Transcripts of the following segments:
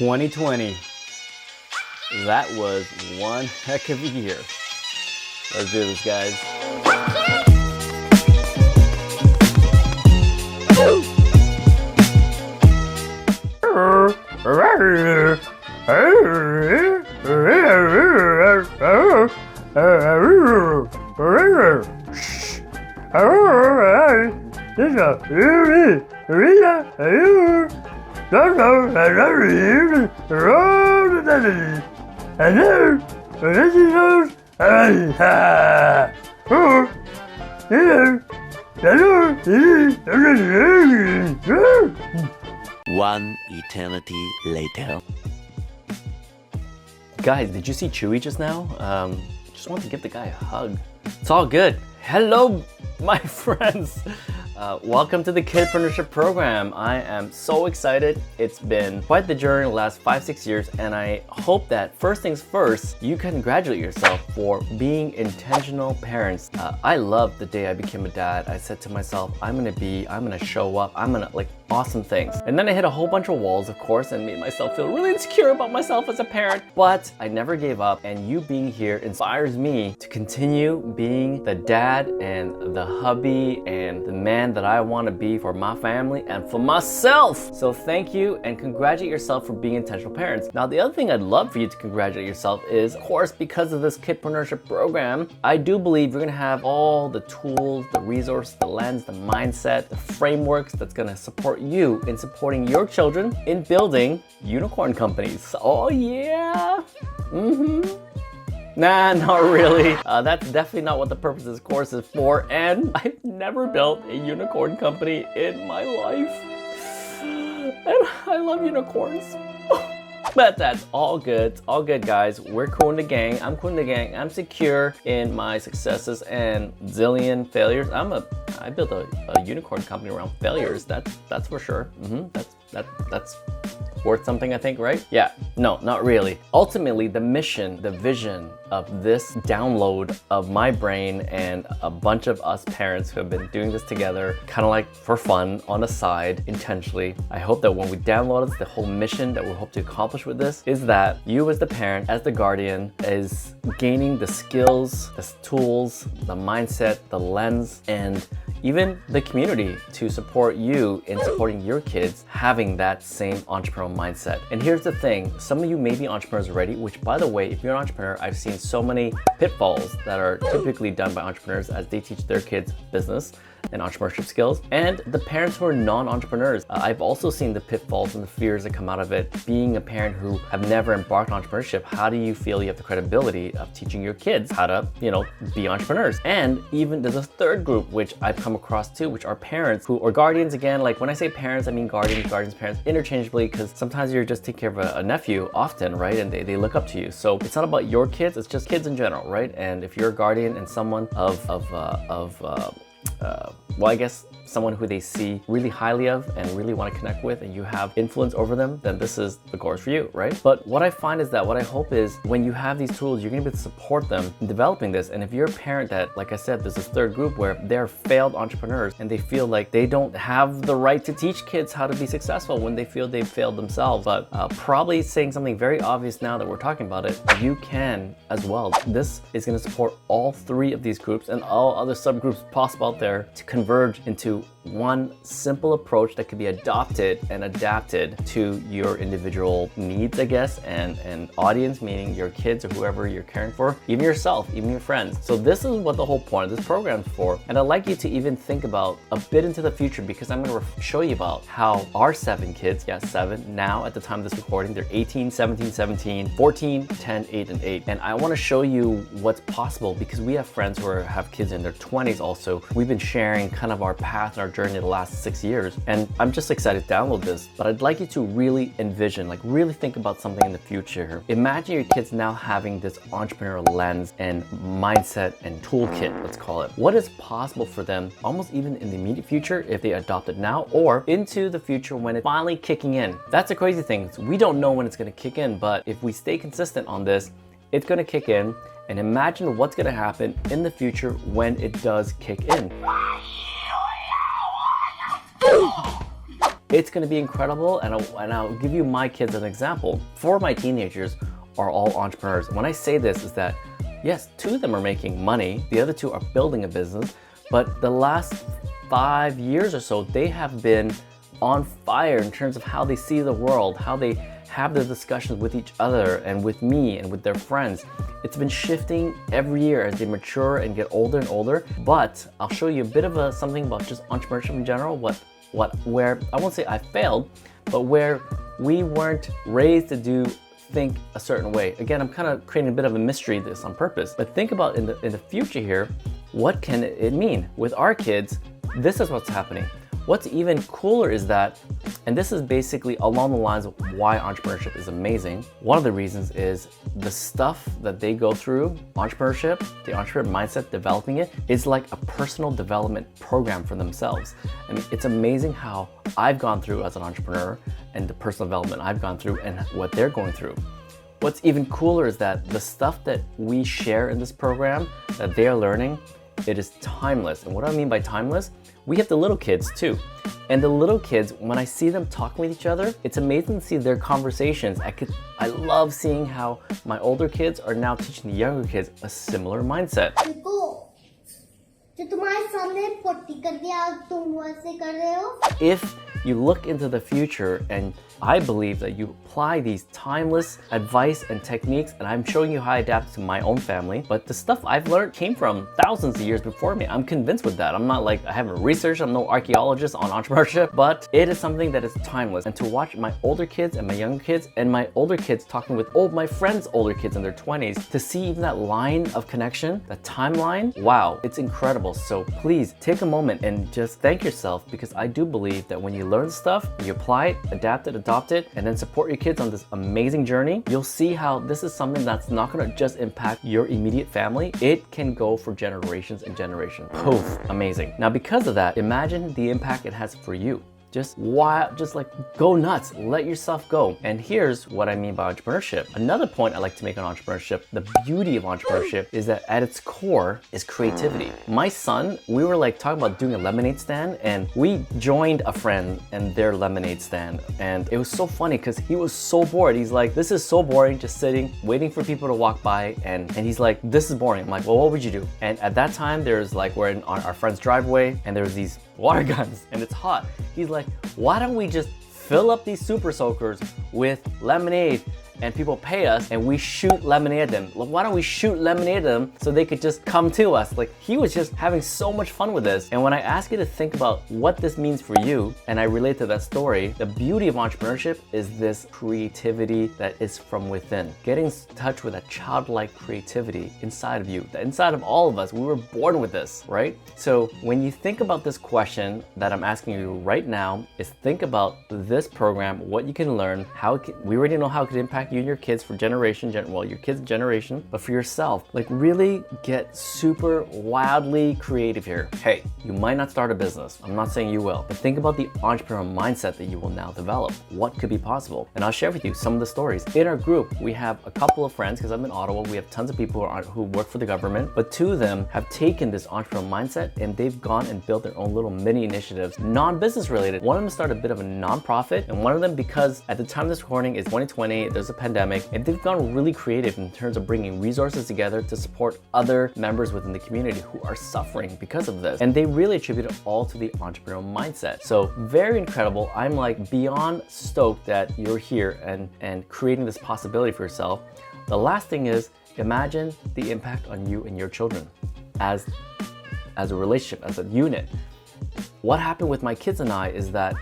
2020. That was one heck of a year. Let's do this, guys. One eternity later. Guys, did you see Chewy just now? Just want to give the guy a hug. It's all good. Hello, my friends. Welcome to the Kidpreneurship program. I am so excited. It's been quite the journey the last 5-6 years, and I hope that first things first, you congratulate yourself for being intentional parents. I loved the day I became a dad. I said to myself, I'm gonna show up, I'm gonna awesome things. And then I hit a whole bunch of walls, of course, and made myself feel really insecure about myself as a parent, but I never gave up, and you being here inspires me to continue being the dad and the hubby and the man that I want to be for my family and for myself. So thank you and congratulate yourself for being intentional parents. Now, the other thing I'd love for you to congratulate yourself is, of course, because of this Kidpreneurship program, I do believe you're gonna have all the tools, the resources, the lens, the mindset, the frameworks that's gonna support you in supporting your children in building unicorn companies. Oh yeah. Nah, not really. That's definitely not what the purpose of this course is for, and I've never built a unicorn company in my life. And I love unicorns. But that's all good. It's all good, guys. We're cool in the gang. I'm cool in the gang. I'm secure in my successes and zillion failures. I built a unicorn company around failures. That's for sure. That's worth something, I think, right? Yeah, no, not really. Ultimately, the mission, the vision of this download of my brain and a bunch of us parents who have been doing this together, kind of like for fun, on the side, intentionally. I hope that when we download it, the whole mission that we hope to accomplish with this is that you as the parent, as the guardian, is gaining the skills, the tools, the mindset, the lens, and even the community to support you in supporting your kids having that same entrepreneurial mindset. And here's the thing, some of you may be entrepreneurs already, which, by the way, if you're an entrepreneur, I've seen so many pitfalls that are typically done by entrepreneurs as they teach their kids business and entrepreneurship skills, and the parents who are non-entrepreneurs. I've also seen the pitfalls and the fears that come out of it. Being a parent who have never embarked on entrepreneurship, how do you feel you have the credibility of teaching your kids how to, be entrepreneurs? And even there's a third group, which I've come across too, which are parents who, or guardians again, like when I say parents, I mean guardians, parents, interchangeably, because sometimes you're just taking care of a nephew often, right? And they look up to you. So it's not about your kids, it's just kids in general, right? And if you're a guardian and someone well, I guess someone who they see really highly of and really want to connect with, and you have influence over them, then this is the course for you, right? But what I find is that what I hope is when you have these tools, you're going to be able to support them in developing this. And if you're a parent that, like I said, there's this third group where they're failed entrepreneurs and they feel like they don't have the right to teach kids how to be successful when they feel they've failed themselves, but probably saying something very obvious now that we're talking about it, you can as well. This is going to support all three of these groups and all other subgroups possible out there to converge into one simple approach that could be adopted and adapted to your individual needs, I guess, and audience, meaning your kids or whoever you're caring for, even yourself, even your friends. So this is what the whole point of this program is for. And I'd like you to even think about a bit into the future, because I'm going to show you about how our 7 kids, yes, 7, now at the time of this recording, they're 18, 17, 14, 10, 8, and 8. And I want to show you what's possible, because we have friends who have kids in their 20s also. We've been sharing kind of our path and our journey the last 6 years, and I'm just excited to download this. But I'd like you to really envision, really think about something in the future. Imagine your kids now having this entrepreneurial lens and mindset and toolkit, let's call it. What is possible for them almost even in the immediate future if they adopt it now, or into the future when it's finally kicking in. That's the crazy thing. We don't know when it's going to kick in, but if we stay consistent on this, it's going to kick in. And imagine what's going to happen in the future when it does kick in. It's gonna be incredible, and I'll give you my kids as an example. 4 of my teenagers are all entrepreneurs. When I say this is that, yes, 2 of them are making money, the other 2 are building a business, but the last 5 years or so, they have been on fire in terms of how they see the world, how they have the discussions with each other and with me and with their friends. It's been shifting every year as they mature and get older and older. But I'll show you a bit of something about just entrepreneurship in general, where I won't say I failed, but where we weren't raised to think a certain way. Again, I'm kind of creating a bit of a mystery this on purpose, but think about in the future here, what can it mean? With our kids, this is what's happening. What's even cooler is that, and this is basically along the lines of why entrepreneurship is amazing. One of the reasons is the stuff that they go through, entrepreneurship, the entrepreneur mindset, developing it, is like a personal development program for themselves. I mean, it's amazing how I've gone through as an entrepreneur and the personal development I've gone through and what they're going through. What's even cooler is that the stuff that we share in this program that they are learning, it is timeless. And what do I mean by timeless? We have the little kids too. And the little kids, when I see them talking with each other, it's amazing to see their conversations. I love seeing how my older kids are now teaching the younger kids a similar mindset. If you look into the future, and I believe that you apply these timeless advice and techniques, and I'm showing you how I adapt to my own family, but the stuff I've learned came from thousands of years before me. I'm convinced with that. I'm not like, I haven't researched, I'm no archaeologist on entrepreneurship, but it is something that is timeless. And to watch my older kids and my younger kids, and my older kids talking with my friends' older kids in their 20s, to see even that line of connection, that timeline, wow, it's incredible. So please take a moment and just thank yourself, because I do believe that when you learn stuff, you apply it, adapt it, adopt it, and then support your kids on this amazing journey, you'll see how this is something that's not gonna just impact your immediate family. It can go for generations and generations. Poof, amazing. Now, because of that, imagine the impact it has for you. Just like go nuts, let yourself go. And here's what I mean by entrepreneurship. Another point I like to make on entrepreneurship, the beauty of entrepreneurship is that at its core is creativity. My son, we were like talking about doing a lemonade stand, and we joined a friend and their lemonade stand. And it was so funny because he was so bored. He's like, this is so boring, just sitting, waiting for people to walk by. And he's like, this is boring. I'm like, well, what would you do? And at that time, there's like, we're in our friend's driveway, and there was these water guns and it's hot. He's like, why don't we just fill up these super soakers with lemonade and people pay us and we shoot lemonade at them? Like, why don't we shoot lemonade at them so they could just come to us? Like, he was just having so much fun with this. And when I ask you to think about what this means for you, and I relate to that story, the beauty of entrepreneurship is this creativity that is from within. Getting in touch with that childlike creativity inside of you, inside of all of us. We were born with this, right? So when you think about this question that I'm asking you right now, is think about this program, what you can learn, we already know how it could impact you and your kids for your kids' generation, but for yourself, like really get super wildly creative here. Hey, you might not start a business. I'm not saying you will, but think about the entrepreneurial mindset that you will now develop. What could be possible? And I'll share with you some of the stories. In our group, we have a couple of friends, because I'm in Ottawa, we have tons of people who work for the government, but 2 of them have taken this entrepreneurial mindset and they've gone and built their own little mini initiatives, non-business related. One of them started a bit of a non-profit, and one of them, because at the time of this recording is 2020, there's a pandemic, and they've gone really creative in terms of bringing resources together to support other members within the community who are suffering because of this. And they really attribute it all to the entrepreneurial mindset. So very incredible. I'm like beyond stoked that you're here and creating this possibility for yourself. The last thing is, imagine the impact on you and your children as a relationship, as a unit. What happened with my kids and I is that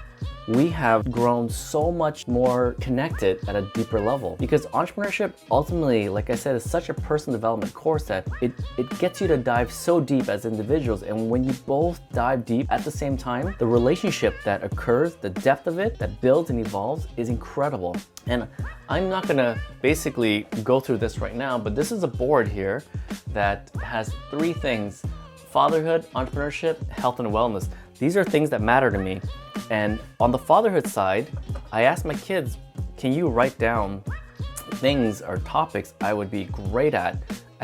we have grown so much more connected at a deeper level, because entrepreneurship ultimately, like I said, is such a personal development course that it gets you to dive so deep as individuals. And when you both dive deep at the same time, the relationship that occurs, the depth of it that builds and evolves is incredible. And I'm not gonna basically go through this right now, but this is a board here that has 3 things: fatherhood, entrepreneurship, health and wellness. These are things that matter to me. And on the fatherhood side, I asked my kids, can you write down things or topics I would be great at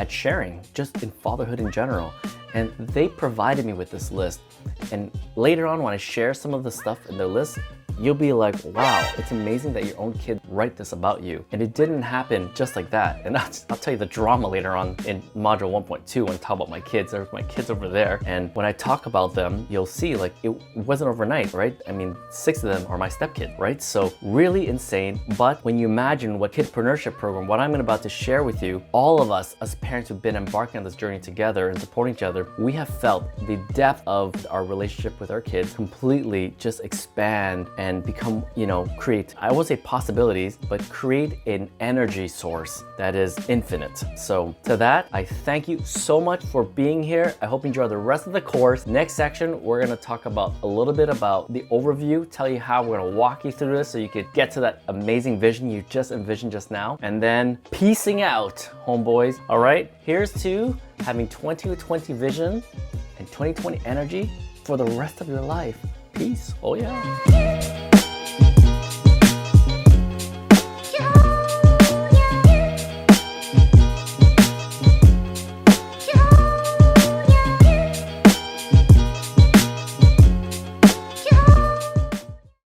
sharing, just in fatherhood in general? And they provided me with this list. And later on, when I share some of the stuff in their list, you'll be like, wow, it's amazing that your own kid write this about you. And it didn't happen just like that. And I'll tell you the drama later on in module 1.2 when I talk about my kids. There's my kids over there. And when I talk about them, you'll see like it wasn't overnight, right? I mean, 6 of them are my stepkids, right? So really insane. But when you imagine what Kidpreneurship program, what I'm about to share with you, all of us as parents who've been embarking on this journey together and supporting each other, we have felt the depth of our relationship with our kids completely just expand and become, create, I won't say possibilities, but create an energy source that is infinite. So to that, I thank you so much for being here. I hope you enjoy the rest of the course. Next section, we're gonna talk about a little bit about the overview, tell you how we're gonna walk you through this so you could get to that amazing vision you just envisioned just now. And then peacing out, homeboys. All right, here's to having 2020 vision and 2020 energy for the rest of your life. Peace. Oh yeah.